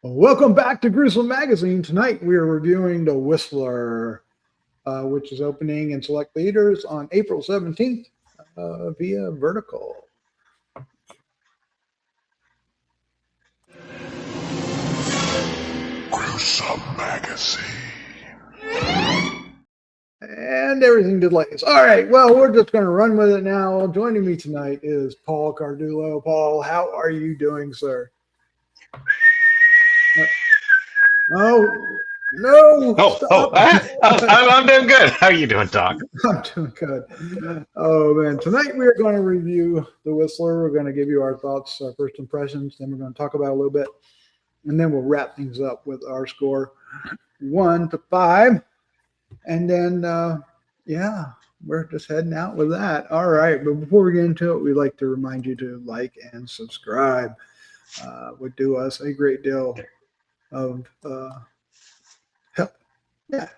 Welcome back to Gruesome Magazine. Tonight we are reviewing The Whistler, which is opening in select theaters on April 17th via Vertical. Gruesome Magazine. And everything delays. All right, well, we're just going to run with it now. Joining me tonight is Paul Cardullo. Paul, how are you doing, sir? Oh, no. I'm doing good. How are you doing, Doc? I'm doing good. Oh, man. Tonight we are going to review The Whistler. We're going to give you our thoughts, our first impressions. Then we're going to talk about it a little bit. And then we'll wrap things up with our score 1 to 5. And then, we're just heading out with that. All right. But before we get into it, we'd like to remind you to like and subscribe. Would do us a great deal of help. Yeah,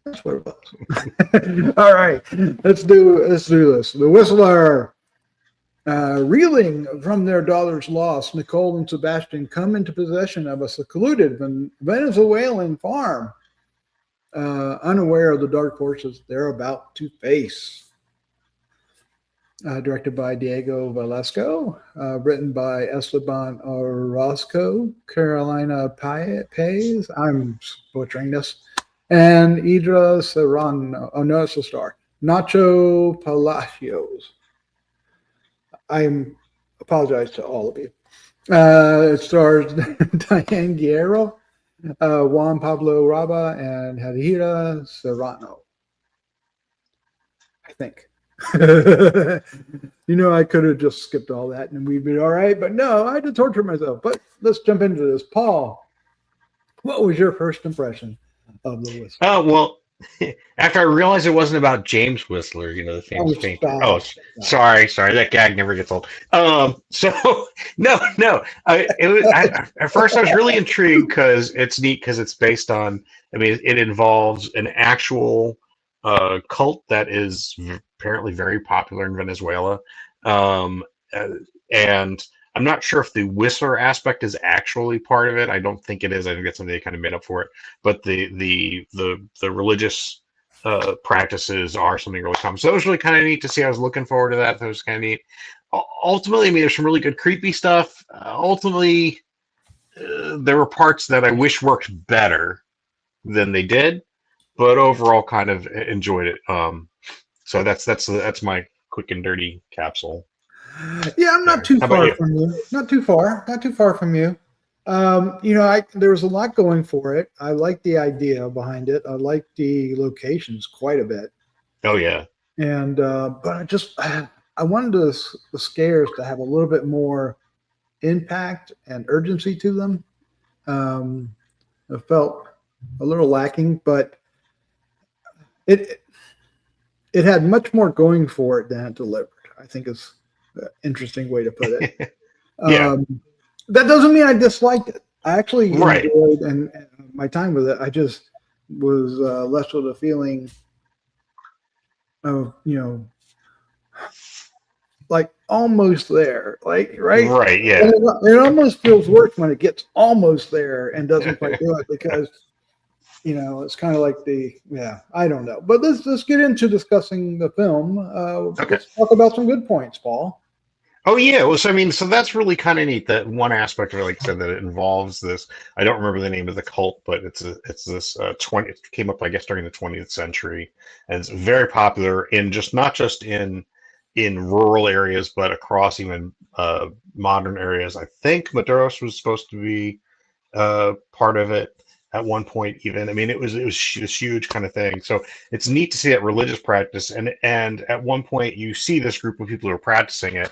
that's what it was. All right. Let's do this. The Whistler. Reeling from their daughter's loss, Nicole and Sebastian come into possession of a secluded Venezuelan farm, unaware of the dark forces they're about to face. Directed by Diego Velasco, written by Esteban Orozco, Carolina Paez, I'm butchering this, and Idra Serrano. Oh, no, it's a star. Nacho Palacios. I apologize to all of you. It stars Diane Guerrero, Juan Pablo Raba, and Hadira Serrano. I think. I could have just skipped all that and we'd be all right, but no, I had to torture myself. But let's jump into this. Paul, what was your first impression of The Whistler? Oh, well, after I realized it wasn't about James Whistler, the famous painter. Oh, sorry, that gag never gets old. At first I was really intrigued because it's neat because it's based on, it involves an actual cult that is apparently very popular in Venezuela. And I'm not sure if the Whistler aspect is actually part of it. I don't think it is. I think that's something they kind of made up for it. But the religious practices are something really common. So it was really kind of neat to see. I was looking forward to that. That was kind of neat. Ultimately, there's some really good creepy stuff. There were parts that I wish worked better than they did, but overall kind of enjoyed it. So that's my quick and dirty capsule. Yeah, I'm not too far from you. Not too far from you. There was a lot going for it. I like the idea behind it. I like the locations quite a bit. Oh yeah. And but I wanted the scares to have a little bit more impact and urgency to them. I felt a little lacking, but it had much more going for it than it delivered, I think is an interesting way to put it. Yeah. That doesn't mean I disliked it. I actually enjoyed and my time with it. I just was left with a feeling of, like almost there, like, right? Right, yeah. It almost feels worse when it gets almost there and doesn't quite do it because it's kind of like I don't know. But let's get into discussing the film. Okay. Let's talk about some good points, Paul. Oh yeah, well, so that's really kind of neat. That one aspect of it, like I said, that it involves this. I don't remember the name of the cult, but it's this 20. It came up, I guess, during the 20th century, and it's very popular in not just in rural areas, but across even modern areas. I think Maduros was supposed to be part of it at one point. Even it was this huge kind of thing. So it's neat to see that religious practice, and at one point you see this group of people who are practicing it.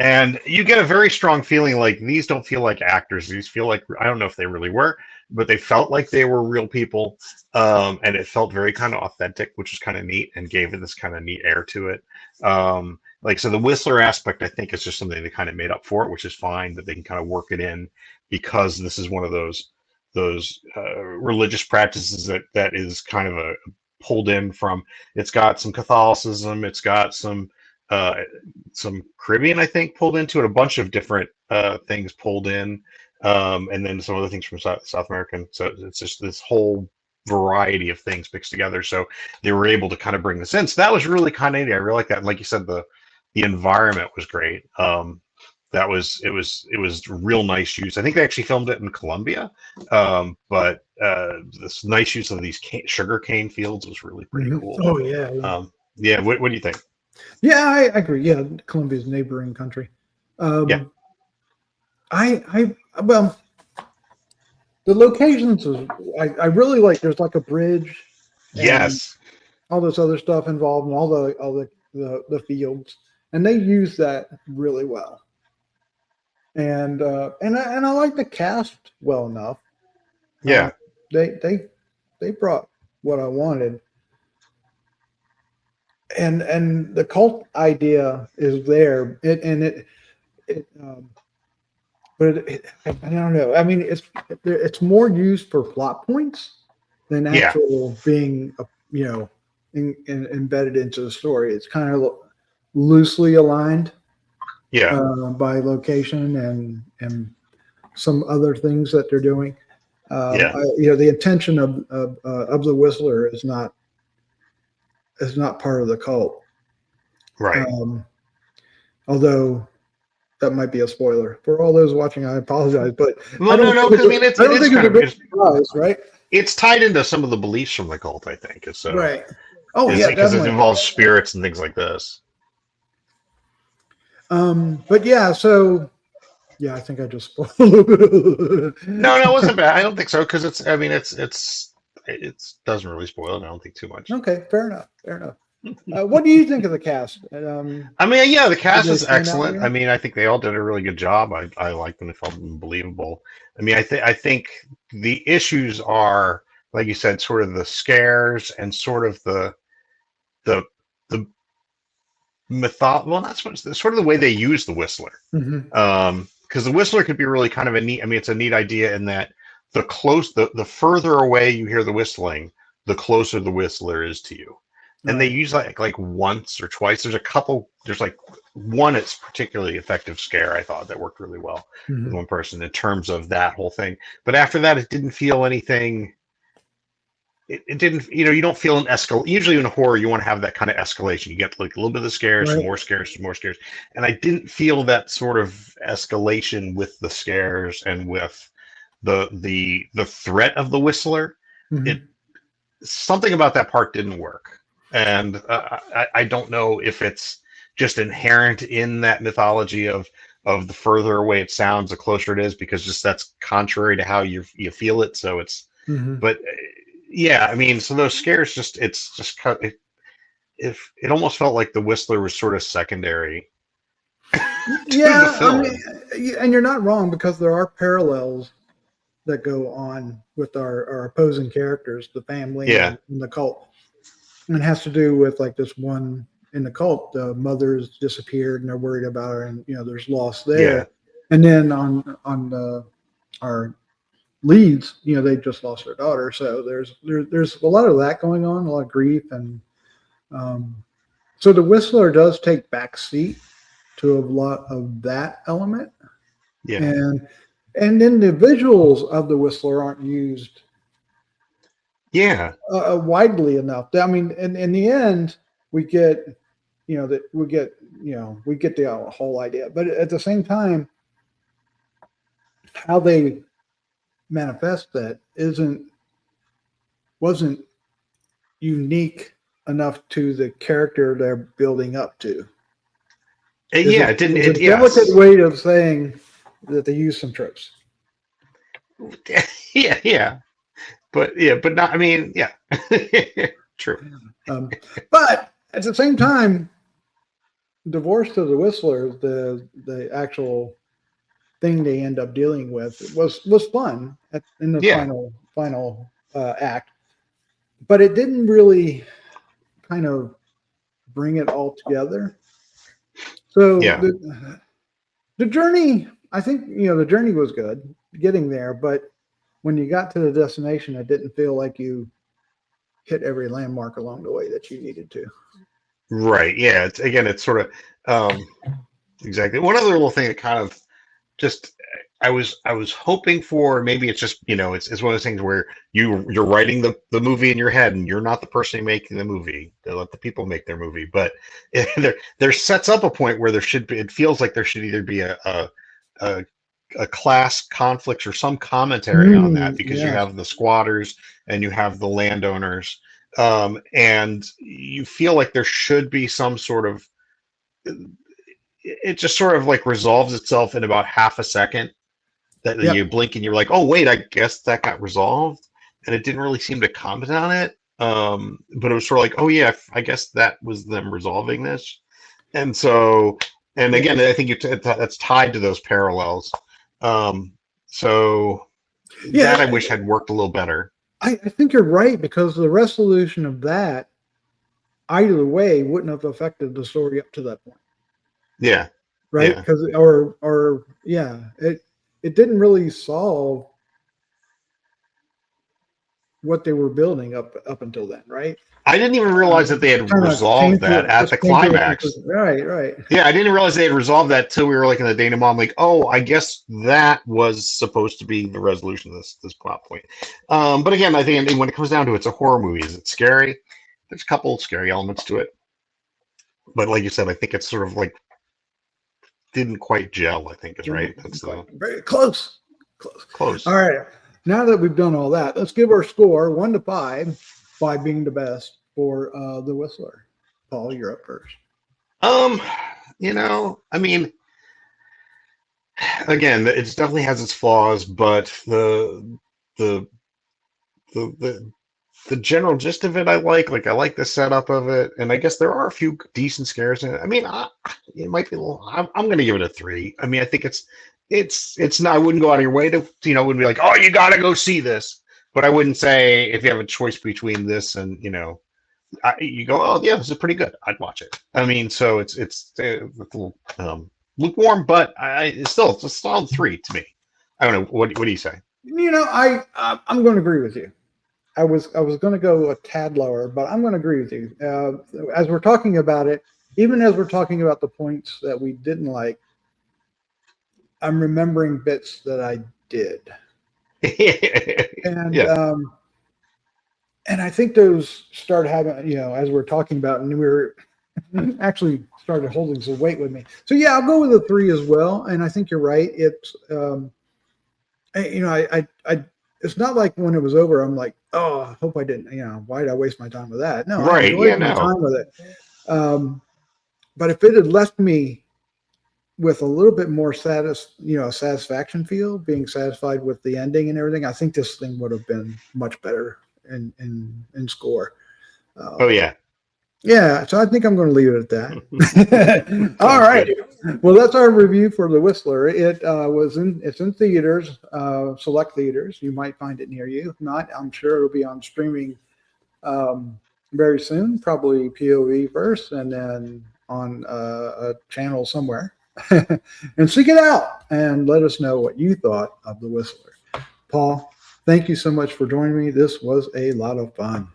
And you get a very strong feeling like these don't feel like actors. These feel like, I don't know if they really were, but they felt like they were real people. And it felt very kind of authentic, which was kind of neat and gave it this kind of neat air to it. So the Whistler aspect, I think, is just something they kind of made up for it, which is fine that they can kind of work it in because this is one of those religious practices that is kind of pulled in from. It's got some Catholicism. It's got some Caribbean, I think, pulled into it, a bunch of different things pulled in. and then some other things from South American. So it's just this whole variety of things mixed together. So they were able to kind of bring this in. So that was really kind of neat. I really like that. And like you said, the environment was great. It was real nice use. I think they actually filmed it in Colombia, but this nice use of these sugar cane fields was really pretty cool. Oh yeah, yeah. Yeah. What do you think? Yeah, I agree. Yeah, Colombia's neighboring country. Yeah. Well, the locations is I really like. There's like a bridge. Yes. All this other stuff involved, and all the fields, and they use that really well. And I like the cast well enough. Yeah. They brought what I wanted, and the cult idea is there. I don't know. I mean, it's more used for plot points than actual being embedded into the story. It's kind of loosely aligned. Yeah. By location and some other things that they're doing. The intention of the Whistler is not part of the cult. Right. Although that might be a spoiler for all those watching. I apologize, but no. Because I mean, it's kind of surprise, right? It's tied into some of the beliefs from the cult, I think. So right. Oh yeah, because it involves spirits and things like this. But yeah, so yeah, I think I just spoiled a little bit. No, it wasn't bad. I don't think so because it doesn't really spoil it. I don't think too much. Okay, fair enough. What do you think of the cast? I mean, yeah, the cast is excellent. I mean, I think they all did a really good job. I liked them. They felt believable. I mean, I think the issues are, like you said, sort of the scares and sort of the well, not so much, sort of the way they use the Whistler. Because the Whistler could be really kind of a neat. I mean, it's a neat idea in that the further away you hear the whistling, the closer the Whistler is to you. And they use like once or twice. There's like one it's particularly effective scare I thought that worked really well with one person in terms of that whole thing. But after that, it didn't feel anything. It didn't, you don't feel an escalation. Usually in horror, you want to have that kind of escalation. You get like a little bit of scares, some more scares, some more scares. And I didn't feel that sort of escalation with the scares and with the threat of the Whistler. Something about that part didn't work. And I don't know if it's just inherent in that mythology of the further away it sounds, the closer it is, because just that's contrary to how you feel it. So it's, but yeah, I mean, so those scares it almost felt like the Whistler was sort of secondary. Yeah, I mean, and you're not wrong, because there are parallels that go on with our opposing characters, the family and the cult. And it has to do with like this one in the cult, the mother's disappeared and they're worried about her, and there's loss there. Yeah. And then on our leads, they just lost their daughter, so there's a lot of that going on, a lot of grief, and so the Whistler does take back seat to a lot of that element. Yeah. And then the visuals of the Whistler aren't used widely enough. I mean, in the end, we get the whole idea, but at the same time, how they manifest that wasn't unique enough to the character they're building up to. It didn't. It's a delicate way of saying that they use some tropes. Yeah. But not. I mean, yeah. True. But at the same time, divorce to the Whistler, the actual thing they end up dealing with was fun in the final act, but it didn't really kind of bring it all together. So the journey, I think the journey was good getting there, but when you got to the destination, it didn't feel like you hit every landmark along the way that you needed to. Right. Yeah. It's sort of exactly. One other little thing that kind of just I was hoping for, maybe it's just, it's one of those things where you're writing the movie in your head and you're not the person making the movie. They let the people make their movie, but there sets up a point where there should be. It feels like there should either be a a class conflict or some commentary on that, because you Yes. have the squatters and you have the landowners, and you feel like there should be some sort of. It just sort of like resolves itself in about half a second. That you Yep. blink and you're like, oh wait, I guess that got resolved, and it didn't really seem to comment on it. But it was sort of like, oh yeah, I guess that was them resolving this, and so, and Yeah. again, I think that's tied to those parallels. So that I Yeah. wish had worked a little better. I think you're right, because the resolution of that either way wouldn't have affected the story up to that point, Yeah, right? yeah. Because or yeah, it didn't really solve what they were building up until then, right? I didn't even realize that they had Kind of resolved came to that it, at just the came to a climax. conclusion. Right, right. Yeah, I didn't realize they had resolved that till we were like in the denouement. I'm like, oh, I guess that was supposed to be the resolution of this plot point. But again, I think when it comes down to it, it's a horror movie. Is it scary? There's a couple of scary elements to it, but like you said, I think it's sort of like didn't quite gel. I think is right. That's the Very close. Close. close. All right. Now that we've done all that, let's give our score 1 to 5, 5 being the best for The Whistler. Paul, you're up first. I mean, again, it definitely has its flaws, but the the the general gist of it, I like. Like, I like the setup of it, and I guess there are a few decent scares in it. I mean, it might be a little. I'm going to give it a 3. I mean, I think it's not. I wouldn't go out of your way to, wouldn't be like, oh, you got to go see this. But I wouldn't say, if you have a choice between this and, you go, oh yeah, this is pretty good, I'd watch it. I mean, so it's a little lukewarm, but it's a solid 3 to me. I don't know. What do you say? I'm going to agree with you. I was going to go a tad lower, but I'm going to agree with you. As we're talking about it, even as we're talking about the points that we didn't like, I'm remembering bits that I did. And Yeah. And I think those start having, as we're talking about, and we were actually started holding some weight with me. So yeah, I'll go with a 3 as well. And I think you're right. It's, it's not like when it was over, I'm like, oh, I hope I didn't, why did I waste my time with that? No, I Right. enjoyed Yeah. my No. time with it. But if it had left me with a little bit more satisfaction feel, being satisfied with the ending and everything, I think this thing would have been much better in score. Oh yeah. Yeah, so I think I'm going to leave it at that. All right. Good. Well, that's our review for The Whistler. It's in theaters, select theaters. You might find it near you. If not, I'm sure it'll be on streaming very soon, probably POV first, and then on a channel somewhere. And seek it out and let us know what you thought of The Whistler. Paul, thank you so much for joining me. This was a lot of fun.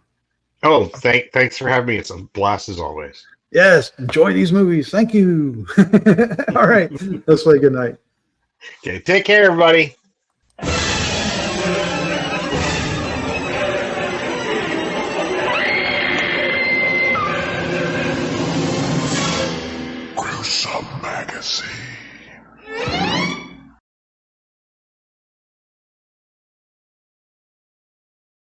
Oh, thanks for having me. It's a blast as always. Yes, enjoy these movies. Thank you. All right, let's say good night. Okay, take care, everybody.